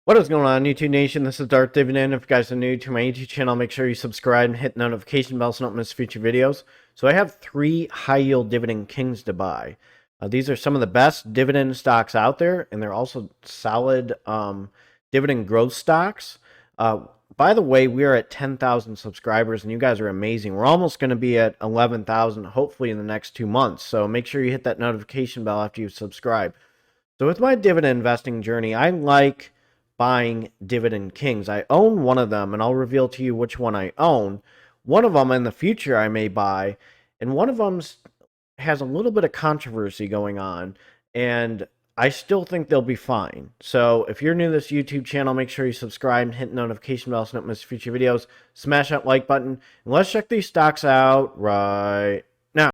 What is going on, YouTube Nation? This is Darth Dividend. If you guys are new to my YouTube channel, make sure you subscribe and hit the notification bell so you don't miss future videos. So I have 3 high-yield dividend kings to buy. These are some of the best dividend stocks out there, and they're also solid dividend growth stocks. By the way, we are at 10,000 subscribers, and you guys are amazing. We're almost going to be at 11,000, hopefully in the next 2 months. So make sure you hit that notification bell after you subscribe. So with my dividend investing journey, I like buying dividend kings. I own one of them, and I'll reveal to you which one I own. One of them in the future I may buy, and one of them has a little bit of controversy going on, and I still think they'll be fine. So if you're new to this YouTube channel, make sure you subscribe and hit the notification bell so you don't miss future videos. Smash that like button, and let's check these stocks out right now.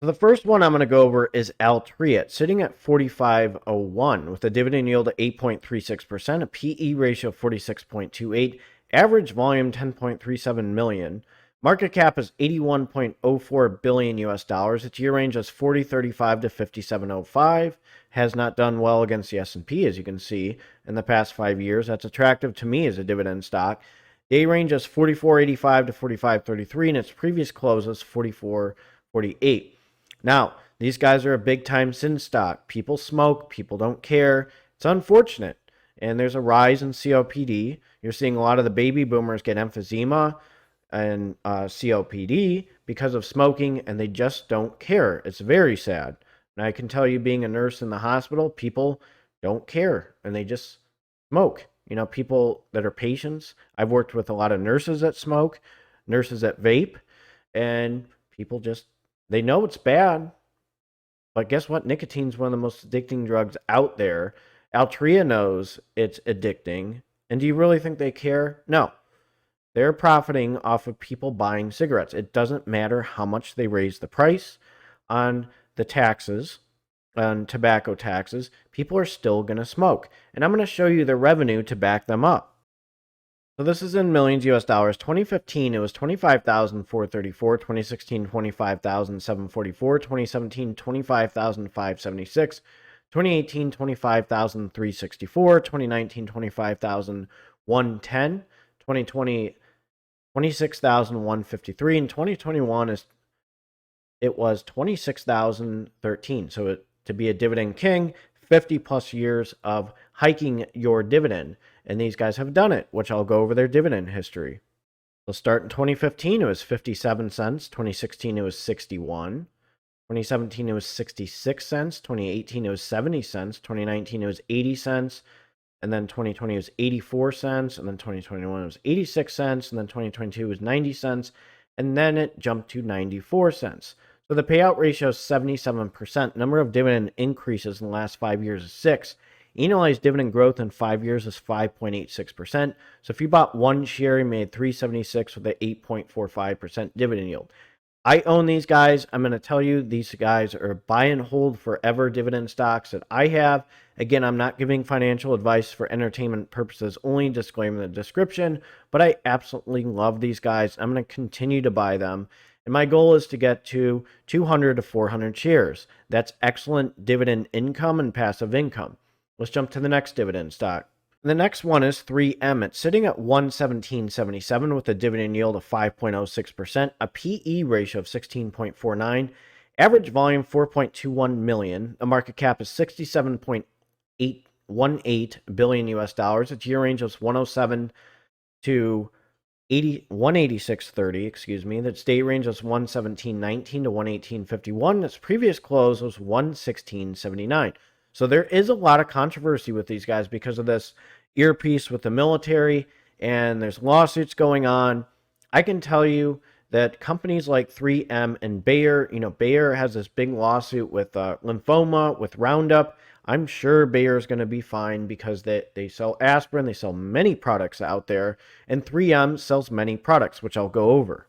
The first one I'm going to go over is Altria. It's sitting at 45.01 with a dividend yield of 8.36%, a PE ratio of 46.28, average volume 10.37 million. Market cap is 81.04 billion US dollars. Its year range is 40.35 to 57.05. Has not done well against the S&P, as you can see, in the past 5 years. That's attractive to me as a dividend stock. Day range is 44.85 to 45.33, and its previous close is 44.48. Now, these guys are a big-time sin stock. People smoke. People don't care. It's unfortunate. And there's a rise in COPD. You're seeing a lot of the baby boomers get emphysema and COPD because of smoking, and they just don't care. It's very sad. And I can tell you, being a nurse in the hospital, people don't care, and they just smoke. You know, people that are patients. I've worked with a lot of nurses that smoke, nurses that vape, and people just, they know it's bad, but guess what? Nicotine's one of the most addicting drugs out there. Altria knows it's addicting. And do you really think they care? No. They're profiting off of people buying cigarettes. It doesn't matter how much they raise the price on the taxes, on tobacco taxes. People are still going to smoke. And I'm going to show you the revenue to back them up. So this is in millions US dollars. 2015, it was 25,434. 2016, 25,744. 2017, 25,576. 2018, 25,364. 2019, 25,110. 2020, 26,153. And 2021 it was 26,013. So to be a dividend king, 50 plus years of hiking your dividend. And these guys have done it, which I'll go over their dividend history. We'll start in 2015, it was 57 cents. 2016, it was 61. 2017, it was 66 cents. 2018, it was 70 cents. 2019, it was 80 cents. And then 2020 was 84 cents. And then 2021 was 86 cents. And then 2022 was 90 cents. And then it jumped to 94 cents. So the payout ratio is 77%. Number of dividend increases in the last 5 years is 6. Annualized dividend growth in 5 years is 5.86%. So if you bought one share, you made $376 with an 8.45% dividend yield. I own these guys. I'm going to tell you, these guys are buy and hold forever dividend stocks that I have. Again, I'm not giving financial advice for entertainment purposes only, disclaimer in the description, but I absolutely love these guys. I'm going to continue to buy them. And my goal is to get to 200 to 400 shares. That's excellent dividend income and passive income. Let's jump to the next dividend stock. The next one is 3M. It's sitting at 117.77 with a dividend yield of 5.06%, a PE ratio of 16.49, average volume 4.21 million. The market cap is 67.818 billion US dollars. Its year range was 107 to 186.30, excuse me. Its day range was 117.19 to 118.51. Its previous close was 116.79. So there is a lot of controversy with these guys because of this earpiece with the military, and there's lawsuits going on. I can tell you that companies like 3M and Bayer, you know, Bayer has this big lawsuit with lymphoma, with Roundup. I'm sure Bayer is going to be fine because they sell aspirin, they sell many products out there, and 3M sells many products, which I'll go over.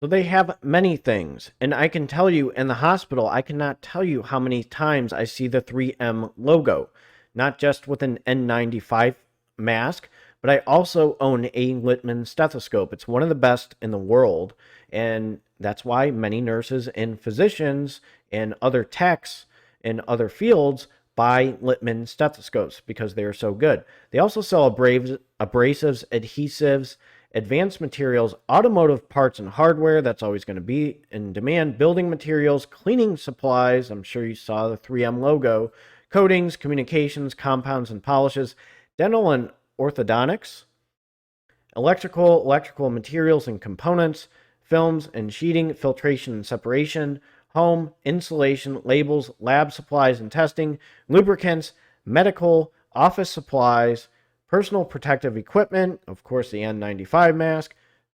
So they have many things, and I can tell you in the hospital, I cannot tell you how many times I see the 3M logo, not just with an N95 mask, but I also own a Littmann stethoscope. It's one of the best in the world, and that's why many nurses and physicians and other techs in other fields buy Littmann stethoscopes because they are so good. They also sell abrasives, adhesives, advanced materials, automotive parts and hardware. That's always going to be in demand. Building materials, cleaning supplies. I'm sure you saw the 3M logo. Coatings, communications, compounds and polishes. Dental and orthodontics. Electrical materials and components. Films and sheeting, filtration and separation. Home, insulation, labels, lab supplies and testing, lubricants, medical, office supplies, personal protective equipment, of course the N95 mask,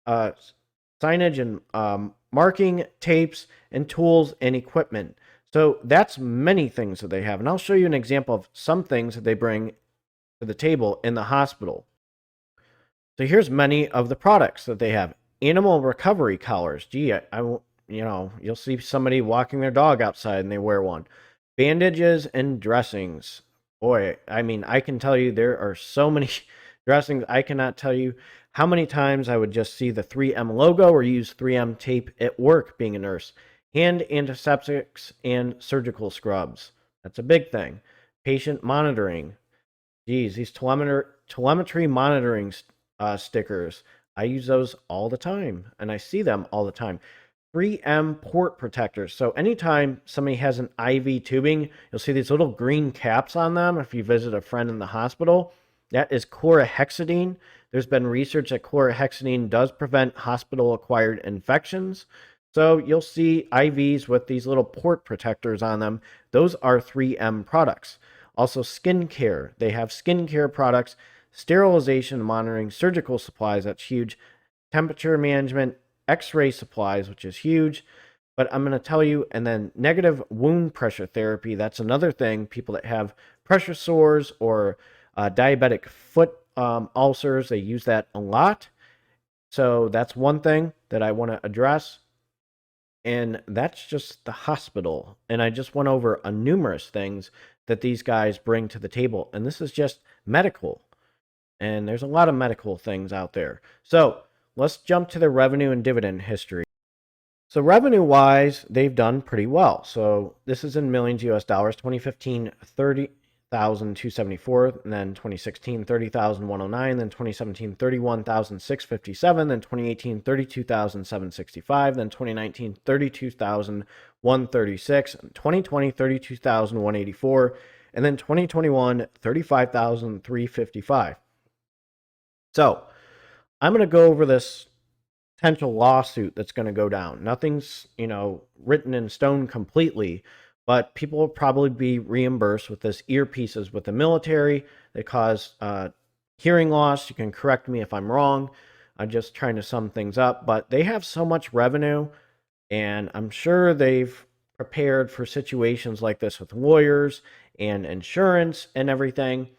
signage and marking, tapes, and tools and equipment. So that's many things that they have. And I'll show you an example of some things that they bring to the table in the hospital. So here's many of the products that they have. Animal recovery collars. Gee, you'll see somebody walking their dog outside and they wear one. Bandages and dressings. Boy, I mean, I can tell you there are so many dressings. I cannot tell you how many times I would just see the 3M logo or use 3M tape at work being a nurse. Hand antiseptics and surgical scrubs. That's a big thing. Patient monitoring. Geez, these telemetry monitoring stickers. I use those all the time, and I see them all the time. 3M port protectors. So anytime somebody has an IV tubing, you'll see these little green caps on them. If you visit a friend in the hospital, that is chlorhexidine. There's been research that chlorhexidine does prevent hospital-acquired infections. So you'll see IVs with these little port protectors on them. Those are 3M products. Also skincare. They have skincare products, sterilization, monitoring, surgical supplies. That's huge. Temperature management, X-ray supplies, which is huge. But I'm going to tell you, and then negative wound pressure therapy. That's another thing. People that have pressure sores or diabetic foot ulcers, they use that a lot. So that's one thing that I want to address. And that's just the hospital. And I just went over numerous things that these guys bring to the table. And this is just medical. And there's a lot of medical things out there. So let's jump to the revenue and dividend history. So revenue-wise, they've done pretty well. So this is in millions US dollars. 2015, 30,274, and then 2016, 30,109, then 2017, 31,657, then 2018, 32,765, then 2019, 32,136, 2020, 32,184, and then 2021, 35,355. So I'm going to go over this potential lawsuit that's going to go down. Nothing's, written in stone completely, but people will probably be reimbursed with this earpieces with the military. They cause hearing loss. You can correct me if I'm wrong. I'm just trying to sum things up, but they have so much revenue, and I'm sure they've prepared for situations like this with lawyers and insurance and everything.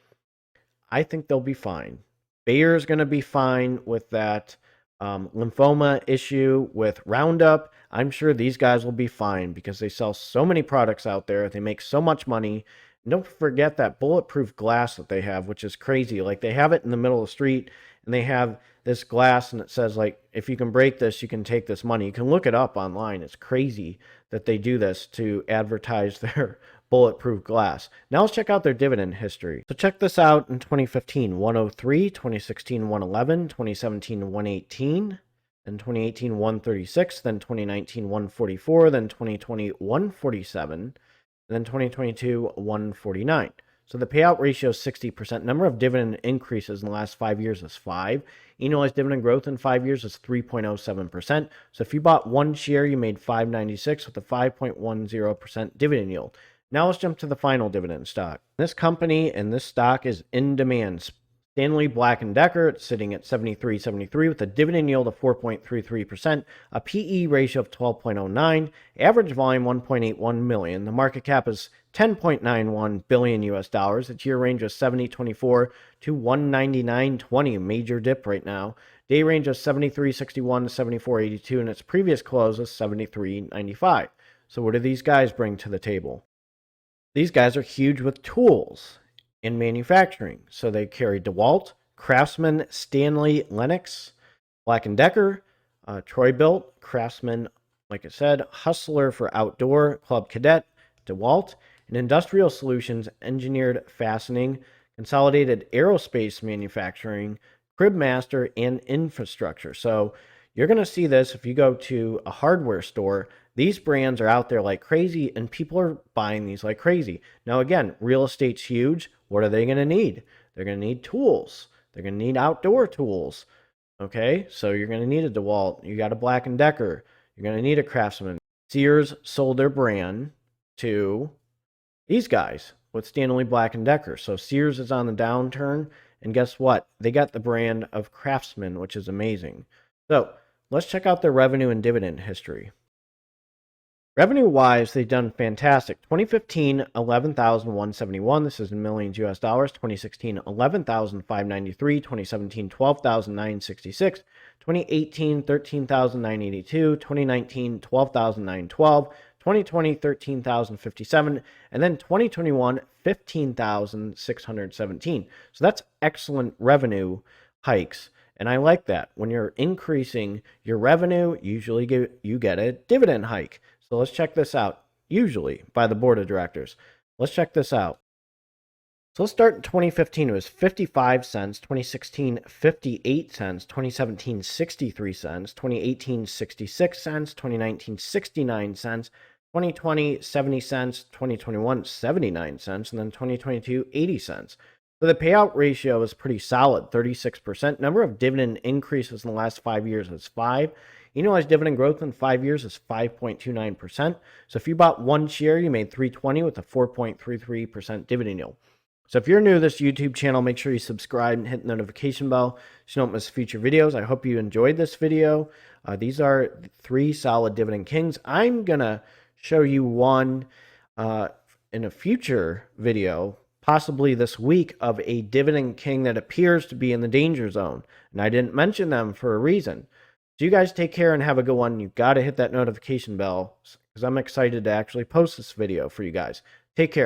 I think they'll be fine. Bayer's going to be fine with that lymphoma issue with Roundup. I'm sure these guys will be fine because they sell so many products out there. They make so much money. And don't forget that bulletproof glass that they have, which is crazy. Like, they have it in the middle of the street, and they have this glass, and it says, like, if you can break this, you can take this money. You can look it up online. It's crazy that they do this to advertise their bulletproof glass. Now let's check out their dividend history. So check this out. In 2015, 103, 2016, 111, 2017, 118, then 2018, 136, then 2019, 144, then 2020, 147, and then 2022, 149. So the payout ratio is 60%. Number of dividend increases in the last 5 years is 5. Annualized dividend growth in 5 years is 3.07%. So if you bought one share, you made $5.96 with a 5.10% dividend yield. Now let's jump to the final dividend stock. This company and this stock is in demand. Stanley Black Decker, it's sitting at 73.73 with a dividend yield of 4.33%, a PE ratio of 12.09, average volume 1.81 million. The market cap is 10.91 billion US dollars. Its year range is 70.24 to 199.20, major dip right now. Day range is 73.61 to 74.82, and its previous close was 73.95. So what do these guys bring to the table? These guys are huge with tools in manufacturing. So they carry DeWalt, Craftsman, Stanley, Lennox, Black & Decker, Troy-Bilt, Craftsman, like I said, Hustler for outdoor, Club Cadet, DeWalt, in industrial solutions, engineered fastening, consolidated aerospace manufacturing, crib master, and infrastructure. So you're going to see this if you go to a hardware store. These brands are out there like crazy, and people are buying these like crazy. Now, again, real estate's huge. What are they going to need? They're going to need tools. They're going to need outdoor tools. Okay, so you're going to need a DeWalt. You got a Black & Decker. You're going to need a Craftsman. Sears sold their brand to these guys with Stanley Black & Decker. So Sears is on the downturn, and guess what? They got the brand of Craftsman, which is amazing. So let's check out their revenue and dividend history. Revenue-wise, they've done fantastic. 2015, $11,171. This is in millions US dollars. 2016, $11,593. 2017, $12,966. 2018, $13,982. 2019, $12,912. 2020, $13,057. And then 2021, $15,617. So that's excellent revenue hikes. And I like that. When you're increasing your revenue, usually you get a dividend hike. So let's check this out, usually by the board of directors. Let's check this out. So let's start in 2015. It was 55 cents. 2016, 58 cents. 2017, 63 cents. 2018, 66 cents. 2019, 69 cents. 2020, 70 cents. 2021, 79 cents. And then 2022, 80 cents. So the payout ratio is pretty solid, 36%. Number of dividend increases in the last 5 years is 5. Annualized dividend growth in 5 years is 5.29%. So if you bought one share, you made $320 with a 4.33% dividend yield. So if you're new to this YouTube channel, make sure you subscribe and hit the notification bell so you don't miss future videos. I hope you enjoyed this video. These are 3 solid dividend kings. I'm going to show you one in a future video, possibly this week, of a dividend king that appears to be in the danger zone. And I didn't mention them for a reason. So you guys take care and have a good one. You've got to hit that notification bell because I'm excited to actually post this video for you guys. Take care.